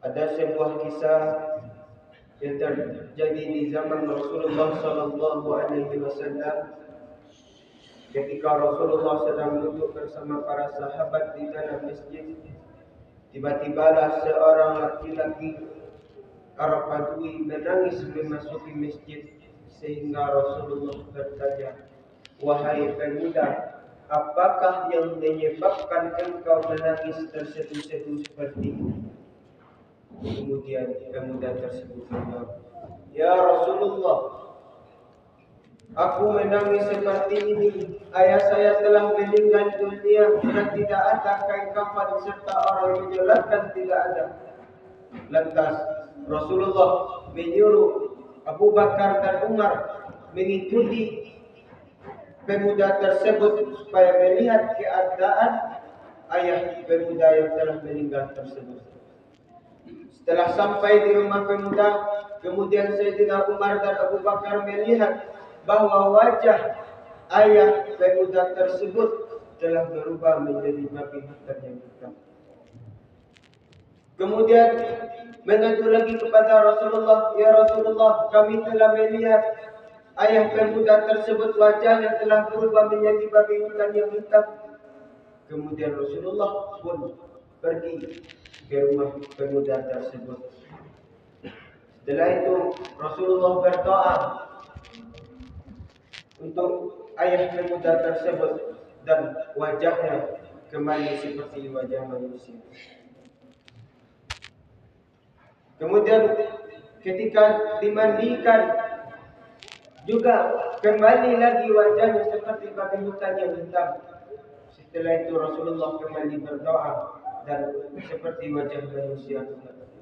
Ada sebuah kisah yang terjadi di zaman Rasulullah sallallahu alaihi wasallam ketika Rasulullah sedang duduk bersama para sahabat di dalam masjid. Tiba-tibalah seorang laki-laki Arab Badui menangis memasuki masjid sehingga Rasulullah bertanya, "Wahai pemuda, apakah yang menyebabkan engkau menangis terseduh-seduh seperti ini?" Kemudian pemuda tersebut menjawab, "Ya Rasulullah, aku menangis seperti ini. Ayah saya telah meninggal dunia dan tidak ada kain kafan serta orang menyolatkan tidak ada." Lantas Rasulullah menyuruh Abu Bakar dan Umar mengikuti pemuda tersebut supaya melihat keadaan ayah pemuda yang telah meninggal tersebut. Setelah sampai di rumah pemuda, kemudian Sayyidina Umar dan Abu Bakar melihat bahwa wajah ayah pemuda tersebut telah berubah menjadi babi hutan yang hitam. Kemudian mengadu lagi kepada Rasulullah, "Ya Rasulullah, kami telah melihat ayah pemuda tersebut wajahnya telah berubah menjadi babi hutan yang hitam." Kemudian Rasulullah pun pergi ke rumah pemuda tersebut. Setelah itu Rasulullah berdoa untuk ayah pemuda tersebut dan wajahnya kembali seperti wajah manusia. Kemudian ketika dimandikan juga kembali lagi wajahnya seperti babi hutan yang hitam. Setelah itu Rasulullah kembali berdoa dan seperti wajah manusia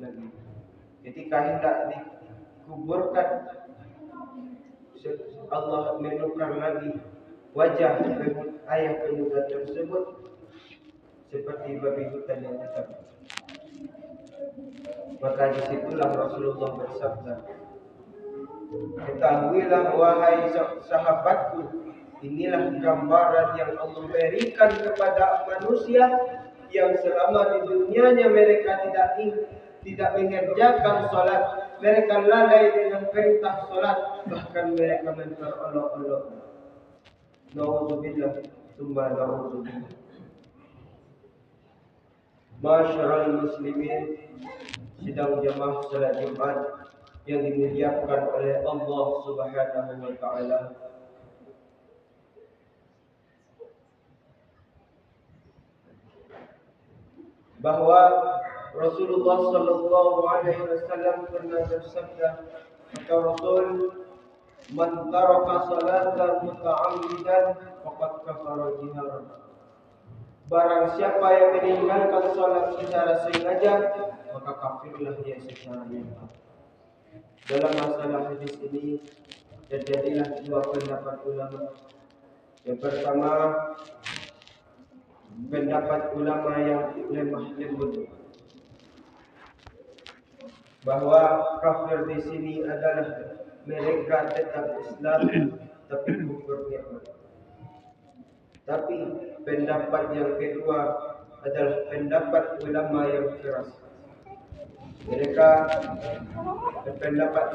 lagi. Ketika hendak dikuburkan, Allah menukar lagi wajah ayah pemuda tersebut seperti babi hutan yang hitam. Maka disitulah Rasulullah bersabda, "Ketahuilah wahai sahabatku, inilah gambaran yang Allah berikan kepada manusia yang selama di dunianya mereka tidak mengerjakan salat, mereka lalai dengan perintah salat, bahkan mereka memperolok-olok. Nauzubillah, tsumma nauzubillah." Masyarul muslimin, sidang jamaah salat Jumat yang dimuliakan oleh Allah Subhanahu wa taala. Bahwa Rasulullah sallallahu alaihi wasallam pernah bersabda, kata Rasul, "Man taraka salatan muta'ammidan faqad kafara jiharan." Barang siapa yang meninggalkan salat secara sengaja, maka kafirlah dia secara nyata. Dalam masalah hadis ini terjadilah dua pendapat ulama. Yang pertama, pendapat ulama yang lemah lembut, bahwa kafir di sini adalah mereka tetap Islam tapi kufur nikmat. Tapi pendapat yang kedua adalah pendapat ulama yang keras. Mereka berpendapat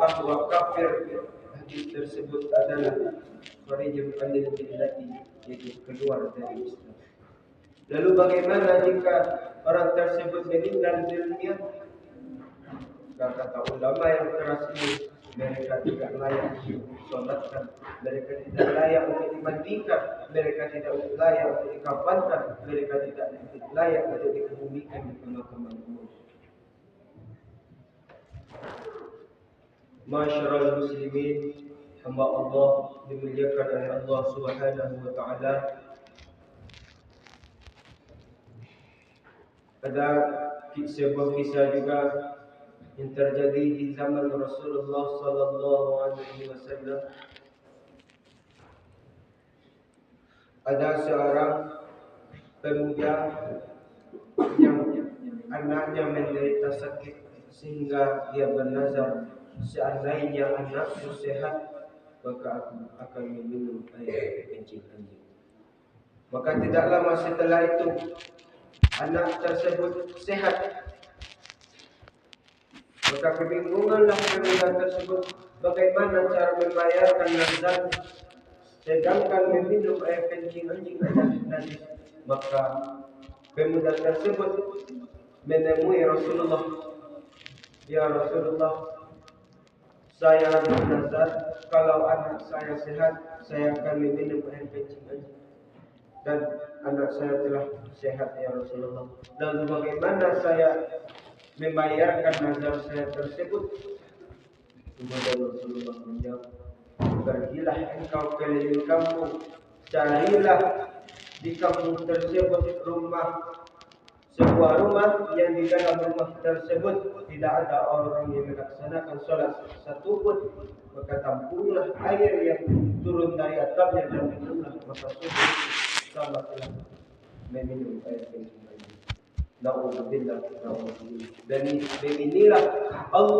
bahwa kafir hadis tersebut adalah kharijun anil millati, yaitu keluar dari Islam. Lalu bagaimana jika orang tersebut meninggal dunia? Kata ulama yang keras ini, mereka tidak layak disolatkan, mereka tidak layak untuk dimandikan, mereka tidak layak untuk dikafankan, mereka tidak layak untuk dikebumikan di pemakaman umum. Masyarul muslimin, hamba Allah dimuliakan oleh Allah Subhanahu wa taala. Ada sebuah kisah juga yang terjadi di zaman Rasulullah sallallahu alaihi wasallam. Ada seorang pemuda yang anaknya menderita sakit sehingga dia bernazar, seandainya anakku sehat, maka aku akan meminum air kencing anjing. Maka tidak lama setelah itu anak tersebut sehat. Maka kebingunganlah pemuda tersebut bagaimana cara membayarkan nazar, sedangkan meminum air kencing anjing adalah najis. Maka pemuda tersebut menemui Rasulullah, "Ya Rasulullah, saya bernazar kalau anak saya sehat, saya akan meminum air kencing anjing. Dan anak saya telah sehat ya Rasulullah. Dan bagaimana saya membayarkan nazar saya tersebut?" Kemudian Rasulullah menjawab, "Pergilah engkau keliling kampung, carilah di kampung tersebut sebuah rumah yang di dalam rumah tersebut tidak ada orang yang melaksanakan sholat satupun, maka tampunglah air yang turun dari atapnya dan minumlah, maka sungguh sama telah meminum air kencing." Na'udzubillah. Dan inilah Allah